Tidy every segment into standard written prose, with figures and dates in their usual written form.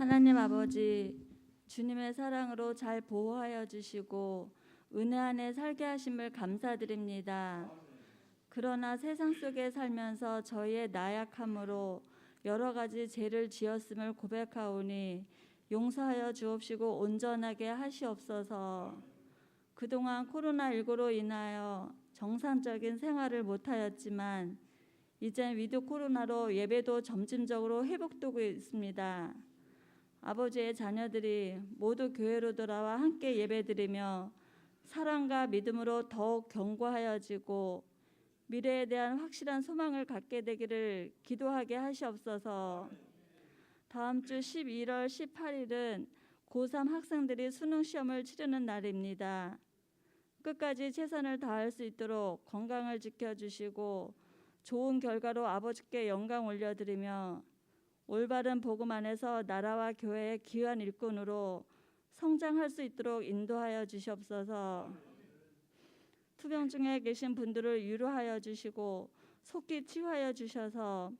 하나님 아버지, 주님의 사랑으로 잘 보호하여 주시고 은혜 안에 살게 하심을 감사드립니다. 그러나 세상 속에 살면서 저희의 나약함으로 여러 가지 죄를 지었음을 고백하오니 용서하여 주옵시고 온전하게 하시옵소서. 그동안 코로나19로 인하여 정상적인 생활을 못하였지만 이젠 위드 코로나로 예배도 점진적으로 회복되고 있습니다. 아버지의 자녀들이 모두 교회로 돌아와 함께 예배드리며 사랑과 믿음으로 더욱 견고하여지고 미래에 대한 확실한 소망을 갖게 되기를 기도하게 하시옵소서. 다음 주 11월 18일은 고3 학생들이 수능 시험을 치르는 날입니다. 끝까지 최선을 다할 수 있도록 건강을 지켜주시고 좋은 결과로 아버지께 영광 올려드리며 올바른 복음 안에서 나라와 교회의 귀한 일꾼으로 성장할 수 있도록 인도하여 주시옵소서. 투병 중에 계신 분들을 위로하여 주시고 속히 치유하여 주셔서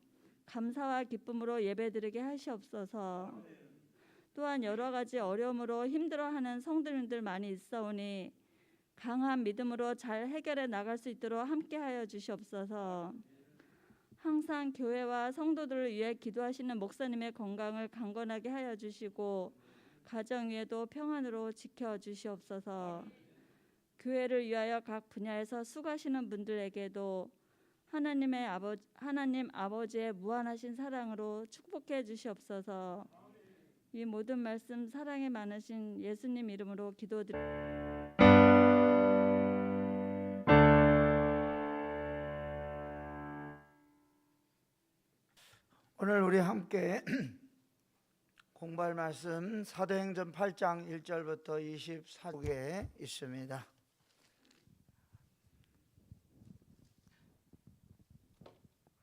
감사와 기쁨으로 예배드리게 하시옵소서. 또한 여러 가지 어려움으로 힘들어하는 성도님들 많이 있사오니 강한 믿음으로 잘 해결해 나갈 수 있도록 함께하여 주시옵소서. 항상 교회와 성도들을 위해 기도하시는 목사님의 건강을 강건하게 하여 주시고 가정 위에도 평안으로 지켜 주시옵소서. 교회를 위하여 각 분야에서 수고하시는 분들에게도 하나님 아버지의 무한하신 사랑으로 축복해 주시옵소서. 이 모든 말씀 사랑이 많으신 예수님 이름으로 기도드립니다. 오늘 우리 함께 공부할 말씀 사도행전 8장 1절부터 24쪽에 있습니다.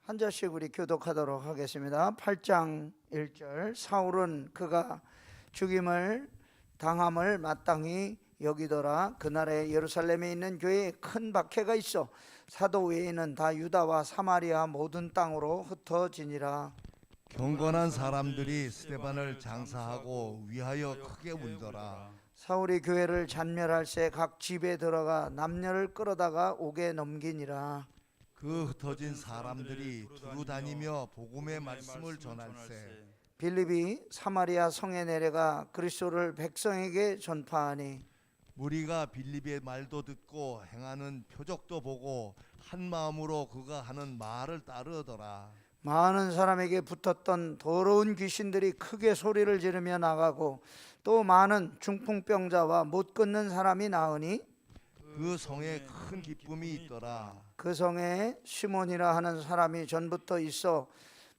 한 절씩 우리 교독하도록 하겠습니다. 8장 1절. 사울은 그가 죽임을 당함을 마땅히 여기더라. 그날에 예루살렘에 있는 교회에 큰 박해가 있어 사도 외에는 다 유다와 사마리아 모든 땅으로 흩어지니라. 경건한 사람들이 스데반을 장사하고 위하여 크게 울더라. 사울이 교회를 잔멸할새 각 집에 들어가 남녀를 끌어다가 옥에 넘기니라. 그 흩어진 사람들이 두루 다니며 복음의 말씀을 전할세. 빌립이 사마리아 성에 내려가 그리스도를 백성에게 전파하니 무리가 빌립의 말도 듣고 행하는 표적도 보고 한 마음으로 그가 하는 말을 따르더라. 많은 사람에게 붙었던 더러운 귀신들이 크게 소리를 지르며 나가고 또 많은 중풍병자와 못 걷는 사람이 나으니 그 성에 큰 기쁨이 있더라. 그 성에 시몬이라 하는 사람이 전부터 있어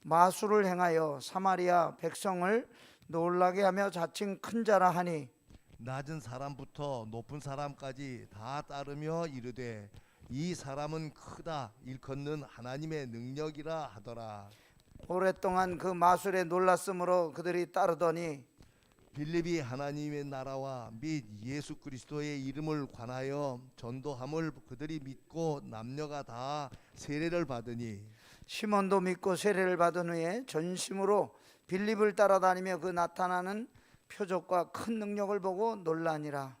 마술을 행하여 사마리아 백성을 놀라게 하며 자칭 큰 자라 하니 낮은 사람부터 높은 사람까지 다 따르며 이르되 이 사람은 크다 일컫는 하나님의 능력이라 하더라. 오랫동안 그 마술에 놀랐으므로 그들이 따르더니 빌립이 하나님의 나라와 및 예수 그리스도의 이름을 관하여 전도함을 그들이 믿고 남녀가 다 세례를 받으니 시몬도 믿고 세례를 받은 후에 전심으로 빌립을 따라다니며 그 나타나는 표적과 큰 능력을 보고 놀라니라.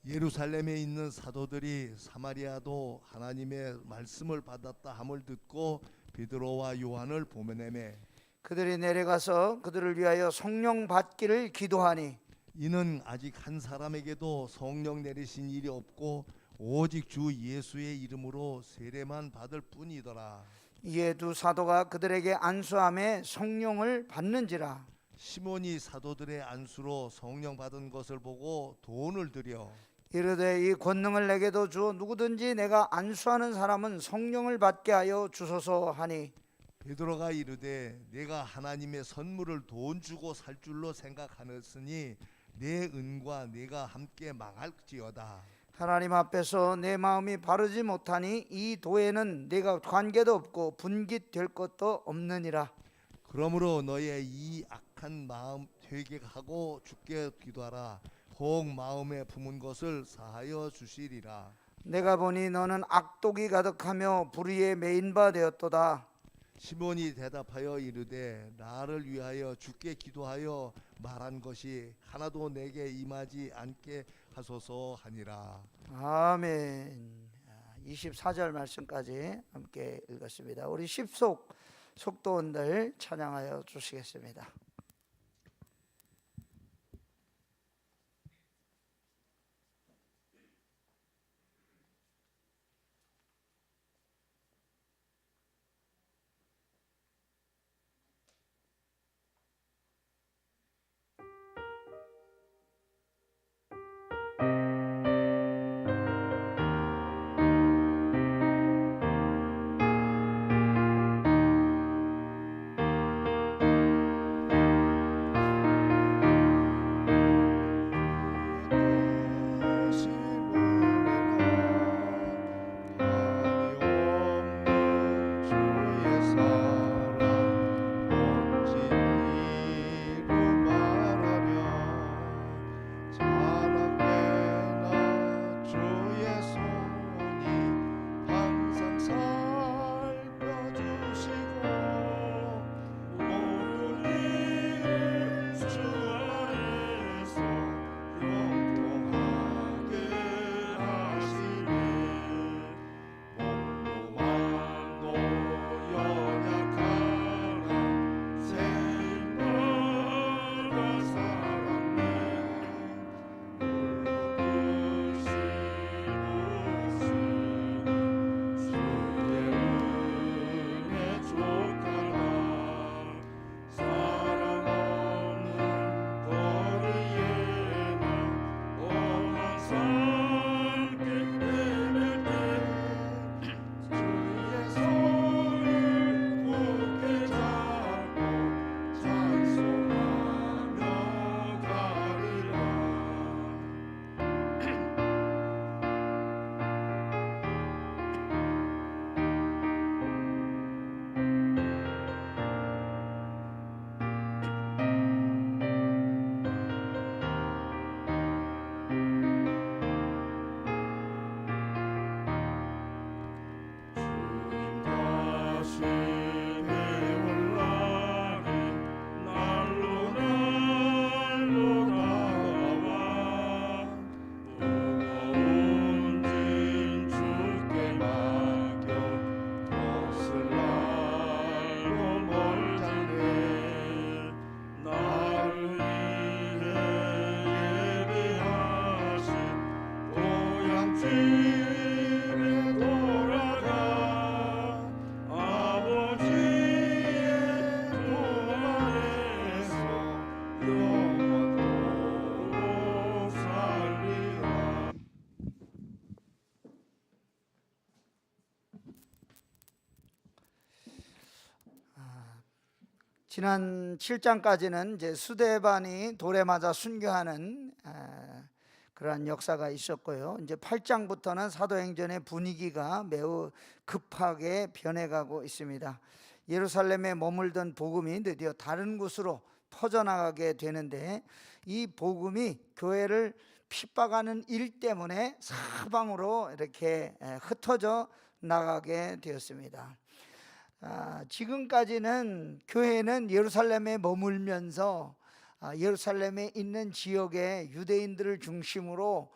예루살렘에 있는 사도들이 사마리아도 하나님의 말씀을 받았다 함을 듣고 베드로와 요한을 보내매 그들이 내려가서 그들을 위하여 성령 받기를 기도하니 이는 아직 한 사람에게도 성령 내리신 일이 없고 오직 주 예수의 이름으로 세례만 받을 뿐이더라. 이에 두 사도가 그들에게 안수함에 성령을 받는지라. 시몬이 사도들의 안수로 성령 받은 것을 보고 돈을 들여 이르되 이 권능을 내게도 주어 누구든지 내가 안수하는 사람은 성령을 받게 하여 주소서 하니 베드로가 이르되 내가 하나님의 선물을 돈 주고 살 줄로 생각하였으니 내 은과 내가 함께 망할지어다. 하나님 앞에서 내 마음이 바르지 못하니 이 도에는 내가 관계도 없고 분깃될 것도 없느니라. 그러므로 너의 이 악한 마음 회개하고 주께 기도하라. 혹 마음에 품은 것을 사하여 주시리라. 내가 보니 너는 악독이 가득하며 불의에 매인 바 되었도다. 시몬이 대답하여 이르되 나를 위하여 주께 기도하여 말한 것이 하나도 내게 임하지 않게 하소서 하니라. 아멘. 24절 말씀까지 함께 읽었습니다. 우리 10속 속도원들 찬양하여 주시겠습니다. 지난 7장까지는 이제 수데반이 돌에 맞아 순교하는 그러한 역사가 있었고요. 이제 8장부터는 사도행전의 분위기가 매우 급하게 변해가고 있습니다. 예루살렘에 머물던 복음이 드디어 다른 곳으로 퍼져나가게 되는데, 이 복음이 교회를 핍박하는 일 때문에 사방으로 이렇게 흩어져 나가게 되었습니다. 지금까지는 교회는 예루살렘에 머물면서 예루살렘에 있는 지역의 유대인들을 중심으로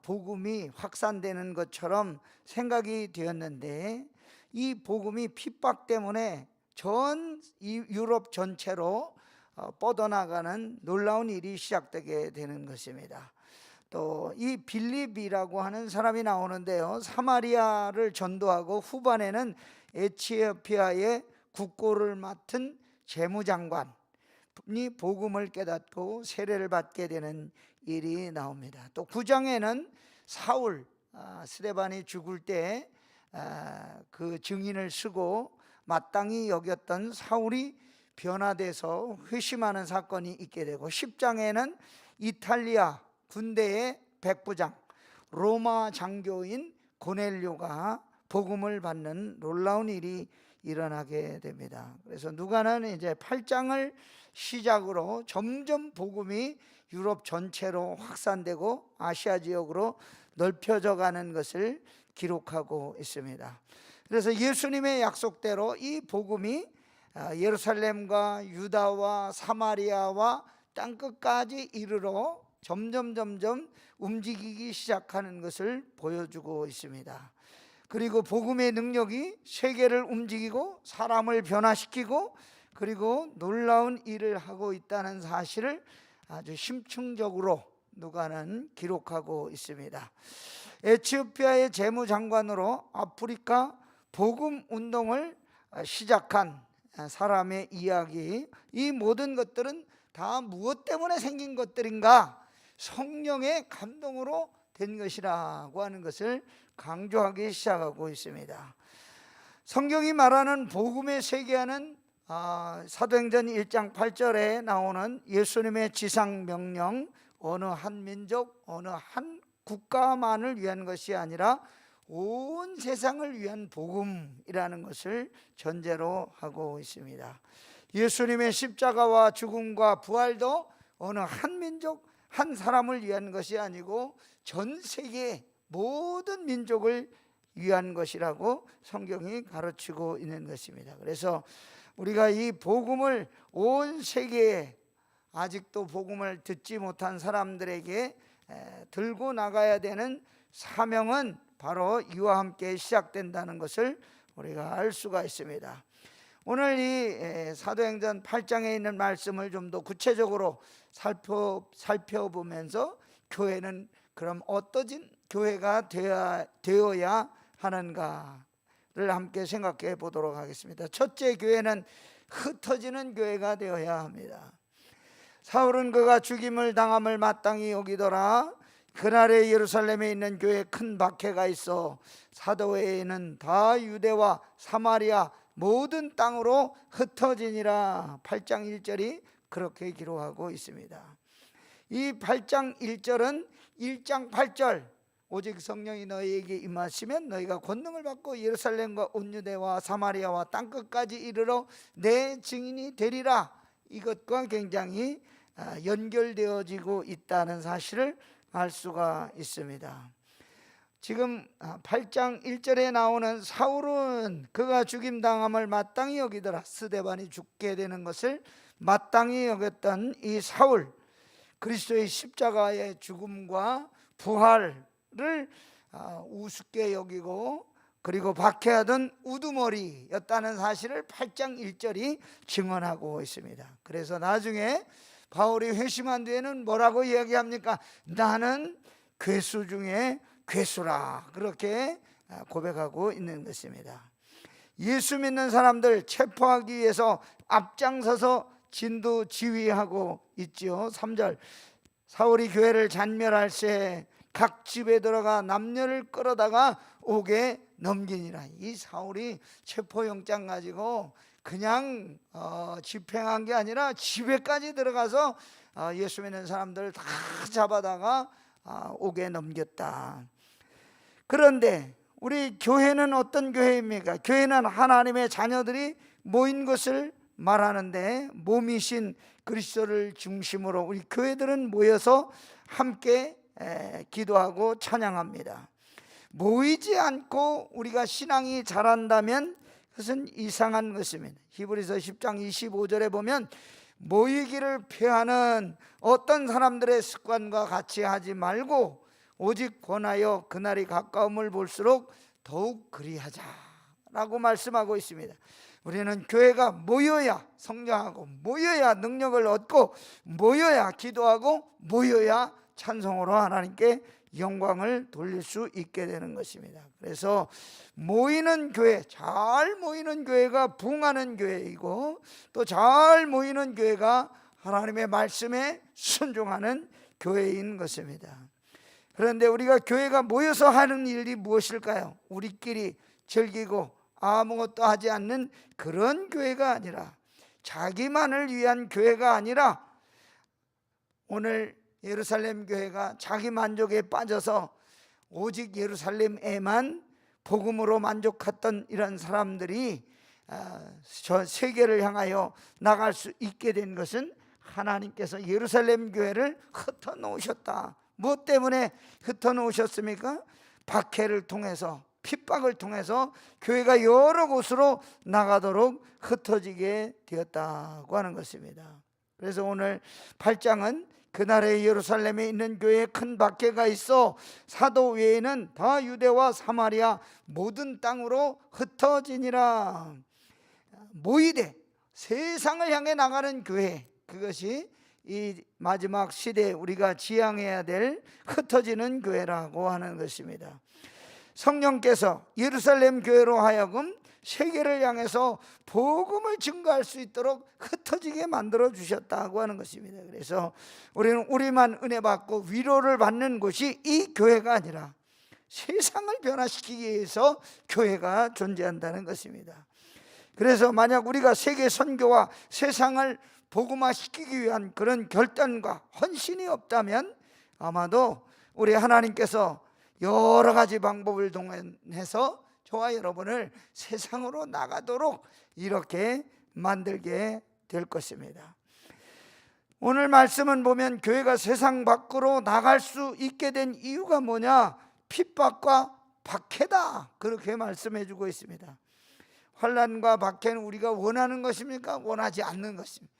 복음이 확산되는 것처럼 생각이 되었는데, 이 복음이 핍박 때문에 전 유럽 전체로 뻗어나가는 놀라운 일이 시작되게 되는 것입니다. 또 이 빌립이라고 하는 사람이 나오는데요, 사마리아를 전도하고 후반에는 에티오피아의 국고를 맡은 재무장관이 복음을 깨닫고 세례를 받게 되는 일이 나옵니다. 또 9장에는 사울, 스데반이 죽을 때 그 증인을 쓰고 마땅히 여겼던 사울이 변화돼서 회심하는 사건이 있게 되고, 10장에는 이탈리아 군대의 백부장, 로마 장교인 고넬료가 복음을 받는 놀라운 일이 일어나게 됩니다. 그래서 누가는 이제 8장을 시작으로 점점 복음이 유럽 전체로 확산되고 아시아 지역으로 넓혀져 가는 것을 기록하고 있습니다. 그래서 예수님의 약속대로 이 복음이 예루살렘과 유다와 사마리아와 땅끝까지 이르러 점점 움직이기 시작하는 것을 보여주고 있습니다. 그리고 복음의 능력이 세계를 움직이고 사람을 변화시키고 그리고 놀라운 일을 하고 있다는 사실을 아주 심층적으로 누가는 기록하고 있습니다. 에티오피아의 재무장관으로 아프리카 복음 운동을 시작한 사람의 이야기, 이 모든 것들은 다 무엇 때문에 생긴 것들인가? 성령의 감동으로 된 것이라고 하는 것을 강조하기 시작하고 있습니다. 성경이 말하는 복음의 세계화는 사도행전 1장 8절에 나오는 예수님의 지상명령, 어느 한 민족, 어느 한 국가만을 위한 것이 아니라 온 세상을 위한 복음이라는 것을 전제로 하고 있습니다. 예수님의 십자가와 죽음과 부활도 어느 한 민족, 한 사람을 위한 것이 아니고 전 세계 모든 민족을 위한 것이라고 성경이 가르치고 있는 것입니다. 그래서 우리가 이 복음을 온 세계에 아직도 복음을 듣지 못한 사람들에게 들고 나가야 되는 사명은 바로 이와 함께 시작된다는 것을 우리가 알 수가 있습니다. 오늘 이 사도행전 8장에 있는 말씀을 좀 더 구체적으로 살펴보면서 교회는 그럼 어떠진 교회가 되어야 하는가를 함께 생각해 보도록 하겠습니다. 첫째, 교회는 흩어지는 교회가 되어야 합니다. 사울은 그가 죽임을 당함을 마땅히 여기더라. 그날에 예루살렘에 있는 교회에 큰 박해가 있어 사도회에는 다 유대와 사마리아 모든 땅으로 흩어지니라. 8장 1절이 그렇게 기록하고 있습니다. 이 8장 1절은 1장 8절, 오직 성령이 너희에게 임하시면 너희가 권능을 받고 예루살렘과 온 유대와 사마리아와 땅끝까지 이르러 내 증인이 되리라, 이것과 굉장히 연결되어지고 있다는 사실을 알 수가 있습니다. 지금 8장 1절에 나오는 사울은 그가 죽임당함을 마땅히 여기더라. 스데반이 죽게 되는 것을 마땅히 여겼던 이 사울, 그리스도의 십자가의 죽음과 부활을 우습게 여기고 그리고 박해하던 우두머리였다는 사실을 8장 1절이 증언하고 있습니다. 그래서 나중에 바울이 회심한 뒤에는 뭐라고 이야기합니까? 나는 괴수 중에 괴수라, 그렇게 고백하고 있는 것입니다. 예수 믿는 사람들 체포하기 위해서 앞장서서 진두지휘하고 있지요. 3절, 사울이 교회를 잔멸할 새 각 집에 들어가 남녀를 끌어다가 옥에 넘기니라. 이 사울이 체포영장 가지고 그냥 집행한 게 아니라 집에까지 들어가서 예수 믿는 사람들 다 잡아다가 옥에 넘겼다. 그런데 우리 교회는 어떤 교회입니까? 교회는 하나님의 자녀들이 모인 것을 말하는데, 몸이신 그리스도를 중심으로 우리 교회들은 모여서 함께 기도하고 찬양합니다. 모이지 않고 우리가 신앙이 자란다면 그것은 이상한 것입니다. 히브리서 10장 25절에 보면 모이기를 피하는 어떤 사람들의 습관과 같이 하지 말고 오직 권하여 그날이 가까움을 볼수록 더욱 그리하자라고 말씀하고 있습니다. 우리는 교회가 모여야 성장하고, 모여야 능력을 얻고, 모여야 기도하고, 모여야 찬송으로 하나님께 영광을 돌릴 수 있게 되는 것입니다. 그래서 모이는 교회, 잘 모이는 교회가 부흥하는 교회이고, 또 잘 모이는 교회가 하나님의 말씀에 순종하는 교회인 것입니다. 그런데 우리가 교회가 모여서 하는 일이 무엇일까요? 우리끼리 즐기고 아무것도 하지 않는 그런 교회가 아니라, 자기만을 위한 교회가 아니라, 오늘 예루살렘 교회가 자기 만족에 빠져서 오직 예루살렘에만 복음으로 만족했던 이런 사람들이 저 세계를 향하여 나갈 수 있게 된 것은 하나님께서 예루살렘 교회를 흩어 놓으셨다. 무엇 때문에 흩어 놓으셨습니까? 박해를 통해서, 핍박을 통해서 교회가 여러 곳으로 나가도록 흩어지게 되었다고 하는 것입니다. 그래서 오늘 8장은 그날의 예루살렘에 있는 교회에 큰 박해가 있어 사도 외에는 다 유대와 사마리아 모든 땅으로 흩어지니라. 모이되 세상을 향해 나가는 교회, 그것이 이 마지막 시대에 우리가 지향해야 될 흩어지는 교회라고 하는 것입니다. 성령께서 예루살렘 교회로 하여금 세계를 향해서 복음을 증거할 수 있도록 흩어지게 만들어 주셨다고 하는 것입니다. 그래서 우리는 우리만 은혜 받고 위로를 받는 곳이 이 교회가 아니라 세상을 변화시키기 위해서 교회가 존재한다는 것입니다. 그래서 만약 우리가 세계 선교와 세상을 복음화시키기 위한 그런 결단과 헌신이 없다면 아마도 우리 하나님께서 여러 가지 방법을 동원해서 저와 여러분을 세상으로 나가도록 이렇게 만들게 될 것입니다. 오늘 말씀은 보면 교회가 세상 밖으로 나갈 수 있게 된 이유가 뭐냐? 핍박과 박해다, 그렇게 말씀해 주고 있습니다. 환난과 박해는 우리가 원하는 것입니까? 원하지 않는 것입니다.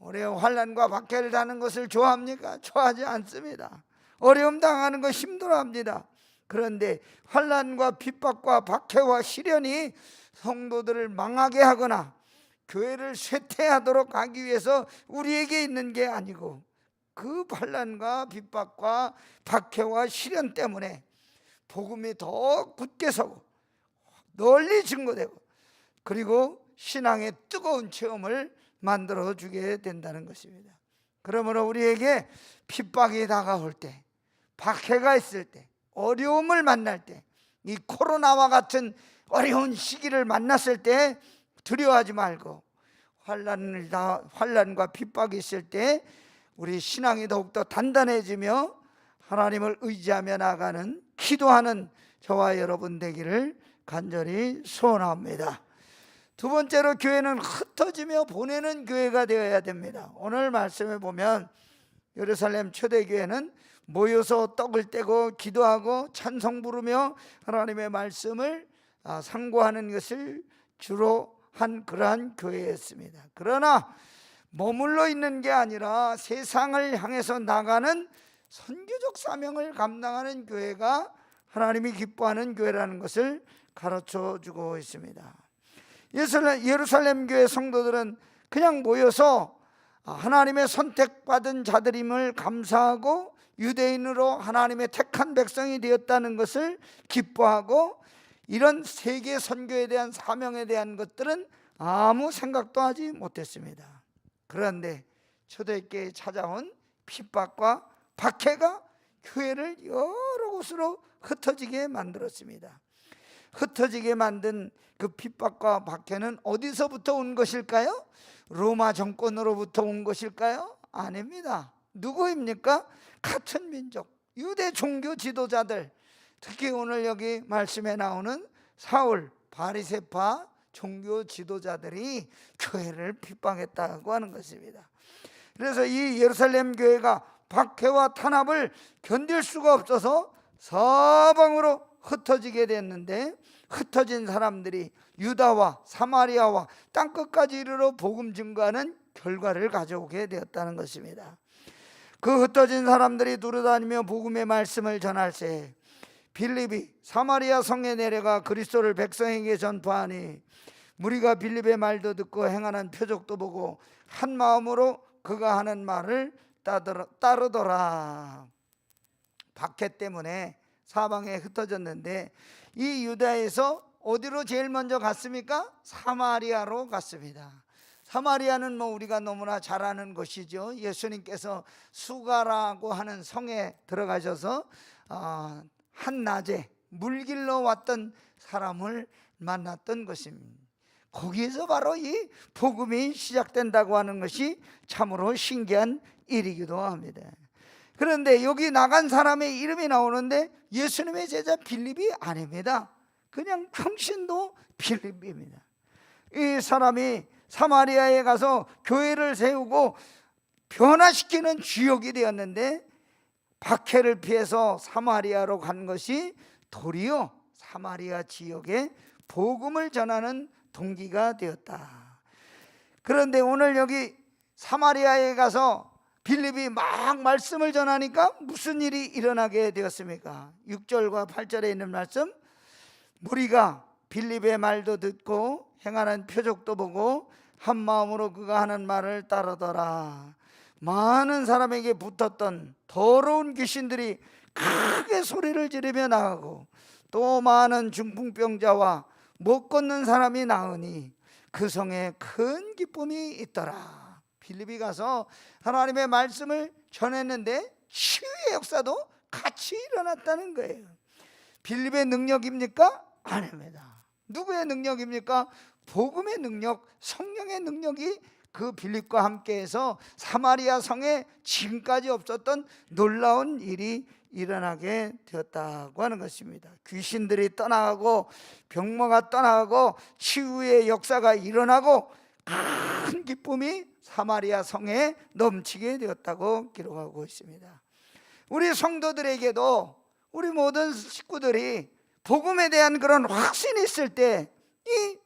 우리 환난과 박해를 당하는 것을 좋아합니까? 좋아하지 않습니다. 어려움 당하는 거 힘들어합니다. 그런데 환난과 핍박과 박해와 시련이 성도들을 망하게 하거나 교회를 쇠퇴하도록 하기 위해서 우리에게 있는 게 아니고, 그 환난과 핍박과 박해와 시련 때문에 복음이 더 굳게 서고 널리 증거되고, 그리고 신앙의 뜨거운 체험을 만들어 주게 된다는 것입니다. 그러므로 우리에게 핍박이 다가올 때, 박해가 있을 때, 어려움을 만날 때, 이 코로나와 같은 어려운 시기를 만났을 때 두려워하지 말고, 환난과 핍박이 있을 때 우리 신앙이 더욱더 단단해지며 하나님을 의지하며 나가는, 기도하는 저와 여러분 되기를 간절히 소원합니다. 두 번째로, 교회는 흩어지며 보내는 교회가 되어야 됩니다. 오늘 말씀에 보면 예루살렘 초대교회는 모여서 떡을 떼고 기도하고 찬송 부르며 하나님의 말씀을 상고하는 것을 주로 한 그러한 교회였습니다. 그러나 머물러 있는 게 아니라 세상을 향해서 나가는 선교적 사명을 감당하는 교회가 하나님이 기뻐하는 교회라는 것을 가르쳐 주고 있습니다. 예루살렘 교회 성도들은 그냥 모여서 하나님의 선택받은 자들임을 감사하고 유대인으로 하나님의 택한 백성이 되었다는 것을 기뻐하고, 이런 세계 선교에 대한 사명에 대한 것들은 아무 생각도 하지 못했습니다. 그런데 초대교회에 찾아온 핍박과 박해가 교회를 여러 곳으로 흩어지게 만들었습니다. 흩어지게 만든 그 핍박과 박해는 어디서부터 온 것일까요? 로마 정권으로부터 온 것일까요? 아닙니다. 누구입니까? 같은 민족, 유대 종교 지도자들, 특히 오늘 여기 말씀에 나오는 사울, 바리새파 종교 지도자들이 교회를 핍박했다고 하는 것입니다. 그래서 이 예루살렘 교회가 박해와 탄압을 견딜 수가 없어서 사방으로 흩어지게 됐는데, 흩어진 사람들이 유다와 사마리아와 땅끝까지 이르러 복음 증거하는 결과를 가져오게 되었다는 것입니다. 그 흩어진 사람들이 두루다니며 복음의 말씀을 전할세 빌립이 사마리아 성에 내려가 그리스도를 백성에게 전파하니, 무리가 빌립의 말도 듣고 행하는 표적도 보고 한 마음으로 그가 하는 말을 따르더라. 박해 때문에 사방에 흩어졌는데, 이 유다에서 어디로 제일 먼저 갔습니까? 사마리아로 갔습니다. 사마리아는 우리가 너무나 잘 아는 곳이죠. 예수님께서 수가라고 하는 성에 들어가셔서 한낮에 물길로 왔던 사람을 만났던 것입니다. 거기에서 바로 이 복음이 시작된다고 하는 것이 참으로 신기한 일이기도 합니다. 그런데 여기 나간 사람의 이름이 나오는데 예수님의 제자 빌립이 아닙니다. 그냥 평신도 빌립입니다. 이 사람이 사마리아에 가서 교회를 세우고 변화시키는 주역이 되었는데, 박해를 피해서 사마리아로 간 것이 도리어 사마리아 지역에 복음을 전하는 동기가 되었다. 그런데 오늘 여기 사마리아에 가서 빌립이 막 말씀을 전하니까 무슨 일이 일어나게 되었습니까? 6절과 8절에 있는 말씀, 무리가 빌립의 말도 듣고 행하는 표적도 보고 한 마음으로 그가 하는 말을 따르더라. 많은 사람에게 붙었던 더러운 귀신들이 크게 소리를 지르며 나가고 또 많은 중풍병자와 못 걷는 사람이 나으니 그 성에 큰 기쁨이 있더라. 빌립이 가서 하나님의 말씀을 전했는데 치유의 역사도 같이 일어났다는 거예요. 빌립의 능력입니까? 아닙니다. 누구의 능력입니까? 복음의 능력, 성령의 능력이 그 빌립과 함께해서 사마리아 성에 지금까지 없었던 놀라운 일이 일어나게 되었다고 하는 것입니다. 귀신들이 떠나가고 병마가 떠나가고 치유의 역사가 일어나고 큰 기쁨이 사마리아 성에 넘치게 되었다고 기록하고 있습니다. 우리 성도들에게도 우리 모든 식구들이 복음에 대한 그런 확신이 있을 때 이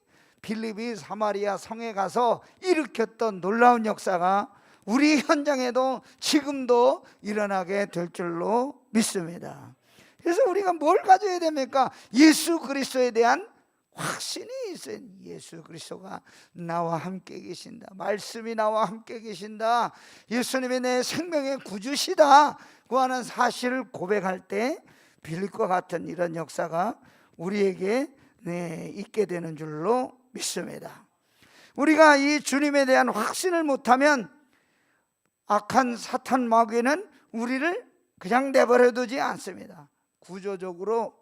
빌립이 사마리아 성에 가서 일으켰던 놀라운 역사가 우리 현장에도 지금도 일어나게 될 줄로 믿습니다. 그래서 우리가 뭘 가져야 됩니까? 예수 그리스도에 대한 확신이 있어요. 예수 그리스도가 나와 함께 계신다. 말씀이 나와 함께 계신다. 예수님이 내 생명의 구주시다고 하는 사실을 고백할 때 빌립과 같은 이런 역사가 우리에게 있게 되는 줄로 믿습니다. 우리가 이 주님에 대한 확신을 못하면 악한 사탄 마귀는 우리를 그냥 내버려 두지 않습니다. 구조적으로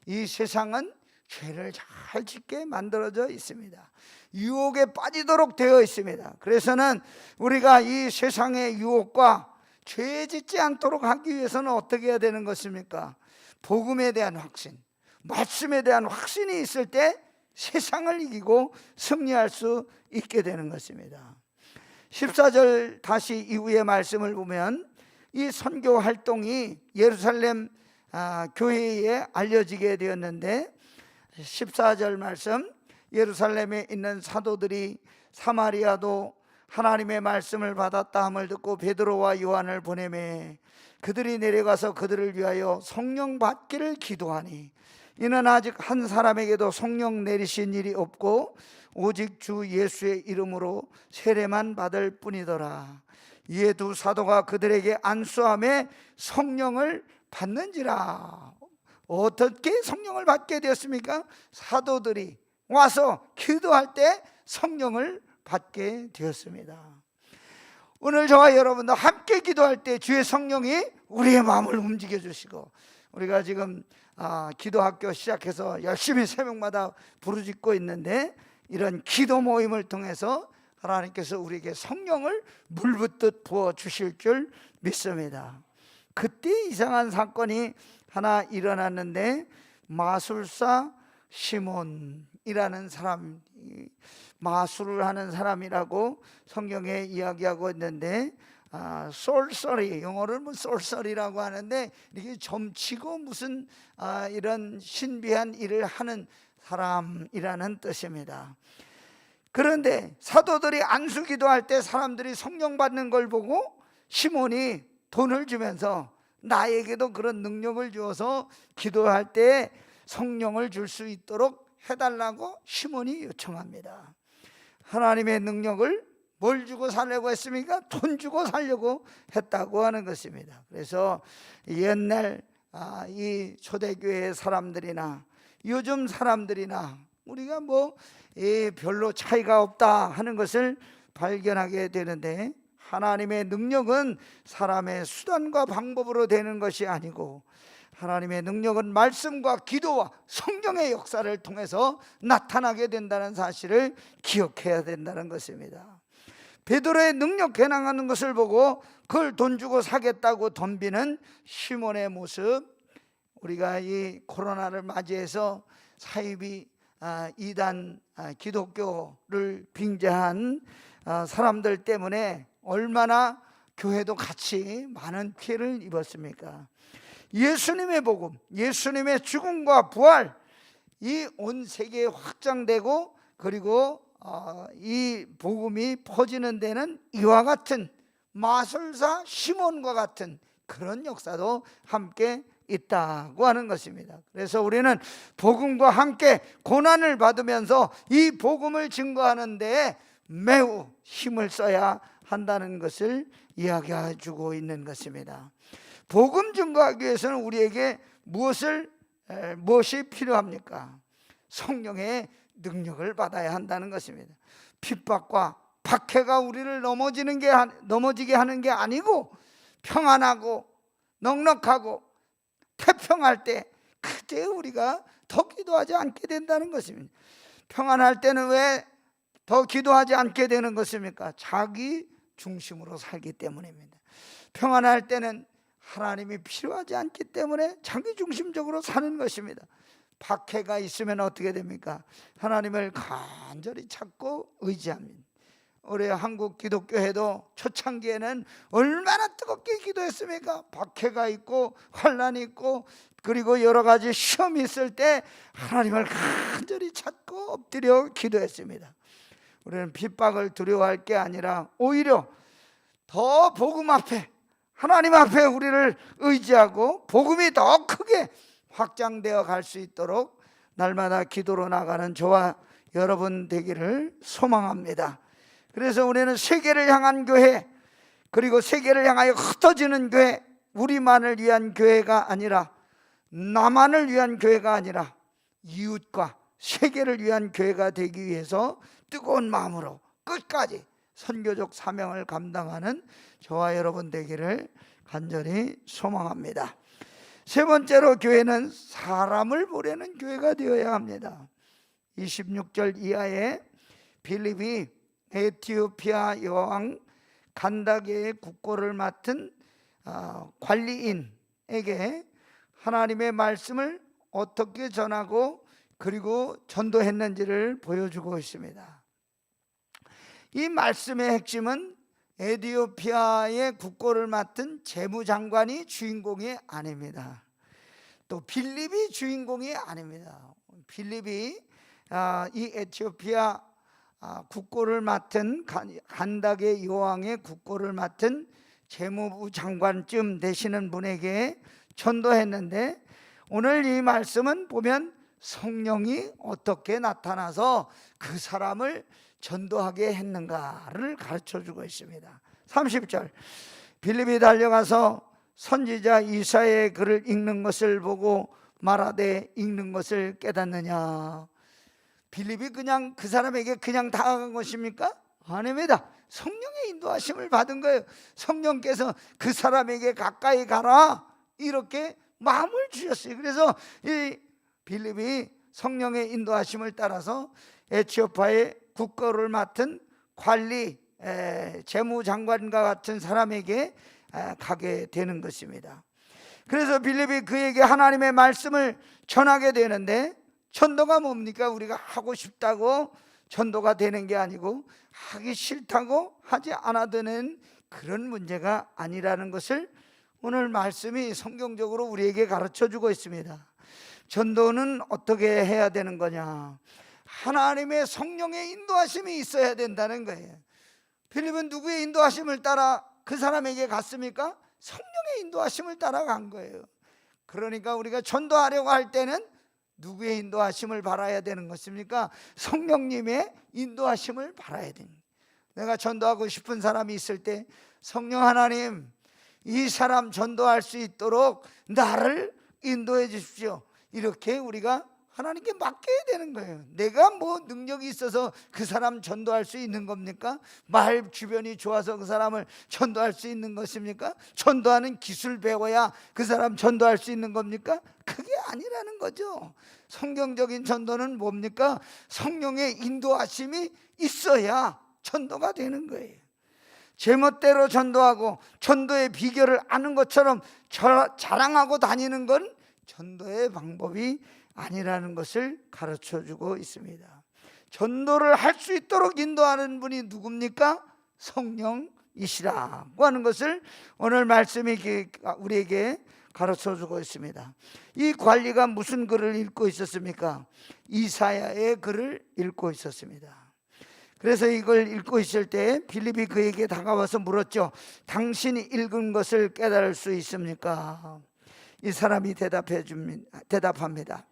이 세상은 죄를 잘 짓게 만들어져 있습니다. 유혹에 빠지도록 되어 있습니다. 그래서는 우리가 이 세상의 유혹과 죄 짓지 않도록 하기 위해서는 어떻게 해야 되는 것입니까? 복음에 대한 확신, 말씀에 대한 확신이 있을 때 세상을 이기고 승리할 수 있게 되는 것입니다. 14절 다시 이후의 말씀을 보면 이 선교 활동이 예루살렘 교회에 알려지게 되었는데 14절 말씀, 예루살렘에 있는 사도들이 사마리아도 하나님의 말씀을 받았다 함을 듣고 베드로와 요한을 보내매 그들이 내려가서 그들을 위하여 성령 받기를 기도하니 이는 아직 한 사람에게도 성령 내리신 일이 없고 오직 주 예수의 이름으로 세례만 받을 뿐이더라. 이에 두 사도가 그들에게 안수함에 성령을 받는지라. 어떻게 성령을 받게 되었습니까? 사도들이 와서 기도할 때 성령을 받게 되었습니다. 오늘 저와 여러분도 함께 기도할 때 주의 성령이 우리의 마음을 움직여 주시고, 우리가 지금 기도학교 시작해서 열심히 새벽마다 부르짖고 있는데 이런 기도 모임을 통해서 하나님께서 우리에게 성령을 물붓듯 부어 주실 줄 믿습니다. 그때 이상한 사건이 하나 일어났는데 마술사 시몬이라는 사람, 마술을 하는 사람이라고 성경에 이야기하고 있는데 솔서리, 영어로는 뭐 솔서리라고 하는데 이렇게 점치고 무슨 이런 신비한 일을 하는 사람이라는 뜻입니다. 그런데 사도들이 안수 기도할 때 사람들이 성령 받는 걸 보고 시몬이 돈을 주면서 나에게도 그런 능력을 주어서 기도할 때 성령을 줄 수 있도록 해달라고 시몬이 요청합니다. 하나님의 능력을 뭘 주고 살려고 했습니까? 돈 주고 살려고 했다고 하는 것입니다. 그래서 옛날 이 초대교회 사람들이나 요즘 사람들이나 우리가 별로 차이가 없다 하는 것을 발견하게 되는데, 하나님의 능력은 사람의 수단과 방법으로 되는 것이 아니고 하나님의 능력은 말씀과 기도와 성령의 역사를 통해서 나타나게 된다는 사실을 기억해야 된다는 것입니다. 베드로의 능력 해나가는 것을 보고 그걸 돈 주고 사겠다고 덤비는 시몬의 모습, 우리가 이 코로나를 맞이해서 사이비 이단 기독교를 빙자한 사람들 때문에 얼마나 교회도 같이 많은 피해를 입었습니까? 예수님의 복음, 예수님의 죽음과 부활, 이 온 세계에 확장되고 그리고 이 복음이 퍼지는 데는 이와 같은 마술사 시몬과 같은 그런 역사도 함께 있다고 하는 것입니다. 그래서 우리는 복음과 함께 고난을 받으면서 이 복음을 증거하는 데에 매우 힘을 써야 한다는 것을 이야기해 주고 있는 것입니다. 복음 증거하기 위해서는 우리에게 무엇이 필요합니까? 성령의 능력을 받아야 한다는 것입니다. 핍박과 박해가 우리를 넘어지게 하는 게 아니고 평안하고 넉넉하고 태평할 때 그때 우리가 더 기도하지 않게 된다는 것입니다. 평안할 때는 왜 더 기도하지 않게 되는 것입니까? 자기 중심으로 살기 때문입니다. 평안할 때는 하나님이 필요하지 않기 때문에 자기 중심적으로 사는 것입니다. 박해가 있으면 어떻게 됩니까? 하나님을 간절히 찾고 의지합니다. 우리 한국 기독교회도 초창기에는 얼마나 뜨겁게 기도했습니까? 박해가 있고 환란이 있고 그리고 여러 가지 시험이 있을 때 하나님을 간절히 찾고 엎드려 기도했습니다. 우리는 핍박을 두려워할 게 아니라 오히려 더 복음 앞에 하나님 앞에 우리를 의지하고 복음이 더 크게 확장되어 갈 수 있도록 날마다 기도로 나가는 저와 여러분 되기를 소망합니다. 그래서 우리는 세계를 향한 교회, 그리고 세계를 향하여 흩어지는 교회, 우리만을 위한 교회가 아니라, 나만을 위한 교회가 아니라 이웃과 세계를 위한 교회가 되기 위해서 뜨거운 마음으로 끝까지 선교적 사명을 감당하는 저와 여러분 되기를 간절히 소망합니다. 세 번째로 교회는 사람을 보내는 교회가 되어야 합니다. 26절 이하에 빌립이 에티오피아 여왕 간다게의 국고를 맡은 관리인에게 하나님의 말씀을 어떻게 전하고 그리고 전도했는지를 보여주고 있습니다. 이 말씀의 핵심은 에티오피아의 국고를 맡은 재무장관이 주인공이 아닙니다. 또 빌립이 주인공이 아닙니다. 빌립이 이 에티오피아 국고를 맡은 간다게 여왕의 국고를 맡은 재무부 장관쯤 되시는 분에게 전도했는데, 오늘 이 말씀은 보면 성령이 어떻게 나타나서 그 사람을 전도하게 했는가를 가르쳐주고 있습니다. 30절 빌립이 달려가서 선지자 이사야의 글을 읽는 것을 보고 말하되 읽는 것을 깨닫느냐. 빌립이 그냥 그 사람에게 그냥 다가간 것입니까? 아닙니다. 성령의 인도하심을 받은 거예요. 성령께서 그 사람에게 가까이 가라 이렇게 마음을 주셨어요. 그래서 이 빌립이 성령의 인도하심을 따라서 에티오피아의 국거를 맡은 관리 재무장관과 같은 사람에게 가게 되는 것입니다. 그래서 빌립이 그에게 하나님의 말씀을 전하게 되는데, 전도가 뭡니까? 우리가 하고 싶다고 전도가 되는 게 아니고 하기 싫다고 하지 않아도는 그런 문제가 아니라는 것을 오늘 말씀이 성경적으로 우리에게 가르쳐주고 있습니다. 전도는 어떻게 해야 되는 거냐? 하나님의 성령의 인도하심이 있어야 된다는 거예요. 빌립은 누구의 인도하심을 따라 그 사람에게 갔습니까? 성령의 인도하심을 따라 간 거예요. 그러니까 우리가 전도하려고 할 때는 누구의 인도하심을 바라야 되는 것입니까? 성령님의 인도하심을 바라야 됩니다. 내가 전도하고 싶은 사람이 있을 때 성령 하나님, 이 사람 전도할 수 있도록 나를 인도해 주십시오. 이렇게 우리가 하나님께 맡겨야 되는 거예요. 내가 뭐 능력이 있어서 그 사람 전도할 수 있는 겁니까? 말 주변이 좋아서 그 사람을 전도할 수 있는 것입니까? 전도하는 기술 배워야 그 사람 전도할 수 있는 겁니까? 그게 아니라는 거죠. 성경적인 전도는 뭡니까? 성령의 인도하심이 있어야 전도가 되는 거예요. 제멋대로 전도하고 전도의 비결을 아는 것처럼 자랑하고 다니는 건 전도의 방법이 아니라는 것을 가르쳐주고 있습니다. 전도를 할 수 있도록 인도하는 분이 누굽니까? 성령이시라고 하는 것을 오늘 말씀이 우리에게 가르쳐주고 있습니다. 이 관리가 무슨 글을 읽고 있었습니까? 이사야의 글을 읽고 있었습니다. 그래서 이걸 읽고 있을 때 빌립이 그에게 다가와서 물었죠. 당신이 읽은 것을 깨달을 수 있습니까? 이 사람이 대답합니다.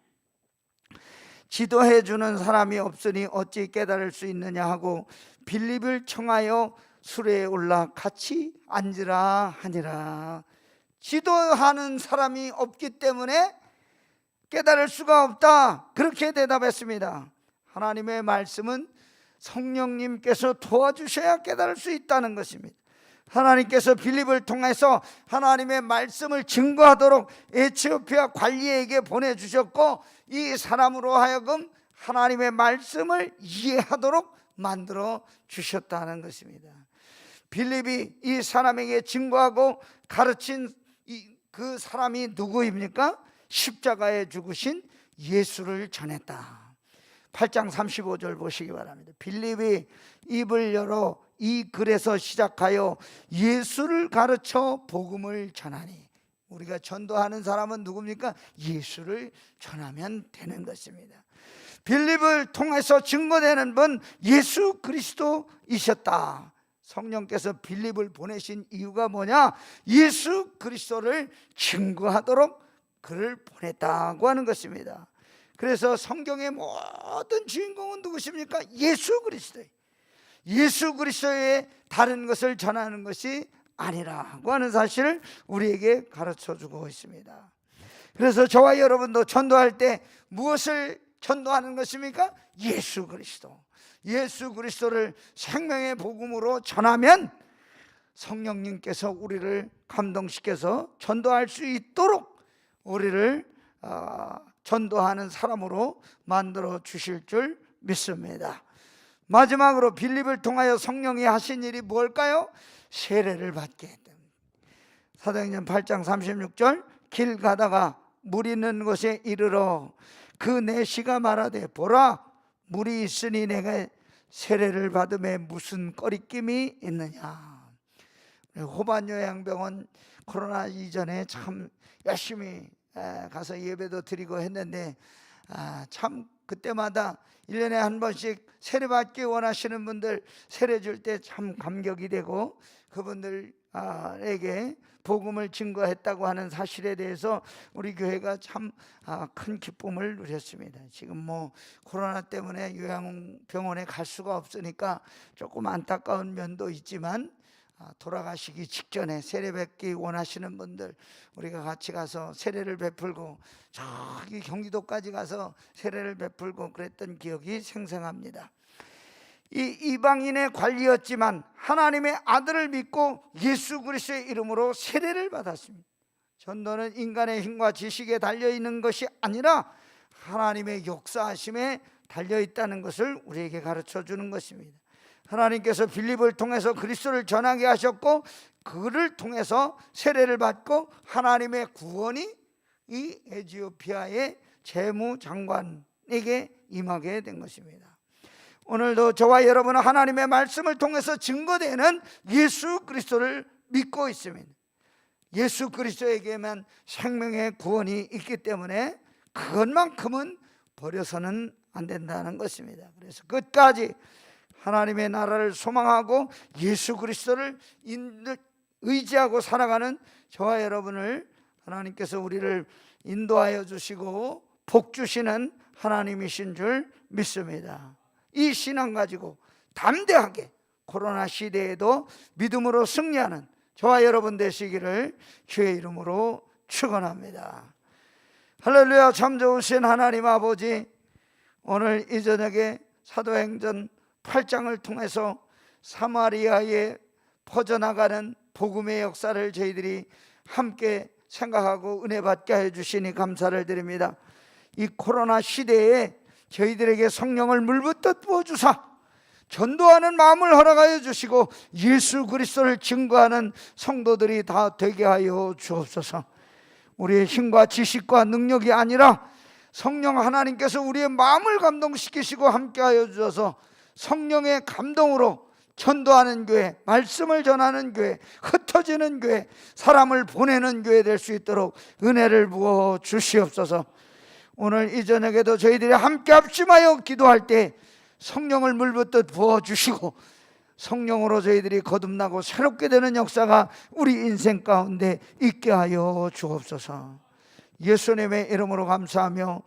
지도해 주는 사람이 없으니 어찌 깨달을 수 있느냐 하고 빌립을 청하여 수레에 올라 같이 앉으라 하니라. 지도하는 사람이 없기 때문에 깨달을 수가 없다, 그렇게 대답했습니다. 하나님의 말씀은 성령님께서 도와주셔야 깨달을 수 있다는 것입니다. 하나님께서 빌립을 통해서 하나님의 말씀을 증거하도록 에티오피아 관리에게 보내주셨고, 이 사람으로 하여금 하나님의 말씀을 이해하도록 만들어 주셨다는 것입니다. 빌립이 이 사람에게 증거하고 가르친 그 사람이 누구입니까? 십자가에 죽으신 예수를 전했다. 8장 35절 보시기 바랍니다. 빌립이 입을 열어 이 글에서 시작하여 예수를 가르쳐 복음을 전하니. 우리가 전도하는 사람은 누굽니까? 예수를 전하면 되는 것입니다. 빌립을 통해서 증거되는 분 예수 그리스도이셨다. 성령께서 빌립을 보내신 이유가 뭐냐? 예수 그리스도를 증거하도록 그를 보냈다고 하는 것입니다. 그래서 성경의 모든 주인공은 누구십니까? 예수 그리스도예요. 예수 그리스도의 다른 것을 전하는 것이 아니라고 하는 사실을 우리에게 가르쳐주고 있습니다. 그래서 저와 여러분도 전도할 때 무엇을 전도하는 것입니까? 예수 그리스도. 예수 그리스도를 생명의 복음으로 전하면 성령님께서 우리를 감동시켜서 전도할 수 있도록 우리를 전도하는 사람으로 만들어 주실 줄 믿습니다. 마지막으로 빌립을 통하여 성령이 하신 일이 뭘까요? 세례를 받게 됩니다. 사도행전 8장 36절, 길 가다가 물 있는 곳에 이르러 그 내시가 말하되 보라 물이 있으니 내가 세례를 받음에 무슨 꺼리낌이 있느냐. 호반 요양병원 코로나 이전에 참 열심히 가서 예배도 드리고 했는데 참 그때마다 1년에 한 번씩 세례 받기 원하시는 분들 세례 줄 때 참 감격이 되고 그분들에게 복음을 증거했다고 하는 사실에 대해서 우리 교회가 참 큰 기쁨을 누렸습니다. 지금 뭐 코로나 때문에 요양병원에 갈 수가 없으니까 조금 안타까운 면도 있지만 돌아가시기 직전에 세례 뵙기 원하시는 분들 우리가 같이 가서 세례를 베풀고 저기 경기도까지 가서 세례를 베풀고 그랬던 기억이 생생합니다. 이 이방인의 관리였지만 하나님의 아들을 믿고 예수 그리스도의 이름으로 세례를 받았습니다. 전도는 인간의 힘과 지식에 달려있는 것이 아니라 하나님의 역사하심에 달려있다는 것을 우리에게 가르쳐주는 것입니다. 하나님께서 빌립을 통해서 그리스도를 전하게 하셨고 그를 통해서 세례를 받고 하나님의 구원이 이 에티오피아의 재무장관에게 임하게 된 것입니다. 오늘도 저와 여러분은 하나님의 말씀을 통해서 증거되는 예수 그리스도를 믿고 있습니다. 예수 그리스도에게만 생명의 구원이 있기 때문에 그것만큼은 버려서는 안 된다는 것입니다. 그래서 끝까지 하나님의 나라를 소망하고 예수 그리스도를 의지하고 살아가는 저와 여러분을 하나님께서 우리를 인도하여 주시고 복 주시는 하나님이신 줄 믿습니다. 이 신앙 가지고 담대하게 코로나 시대에도 믿음으로 승리하는 저와 여러분 되시기를 주의 이름으로 축원합니다. 할렐루야. 참 좋으신 하나님 아버지, 오늘 이 저녁에 사도행전 8장을 통해서 사마리아에 퍼져나가는 복음의 역사를 저희들이 함께 생각하고 은혜 받게 해주시니 감사를 드립니다. 이 코로나 시대에 저희들에게 성령을 물붓듯 부어주사 전도하는 마음을 허락하여 주시고 예수 그리스도를 증거하는 성도들이 다 되게 하여 주옵소서. 우리의 힘과 지식과 능력이 아니라 성령 하나님께서 우리의 마음을 감동시키시고 함께하여 주셔서 성령의 감동으로 전도하는 교회, 말씀을 전하는 교회, 흩어지는 교회, 사람을 보내는 교회 될 수 있도록 은혜를 부어 주시옵소서. 오늘 이 저녁에도 저희들이 함께 합심하여 기도할 때 성령을 물붓듯 부어주시고 성령으로 저희들이 거듭나고 새롭게 되는 역사가 우리 인생 가운데 있게 하여 주옵소서. 예수님의 이름으로 감사하며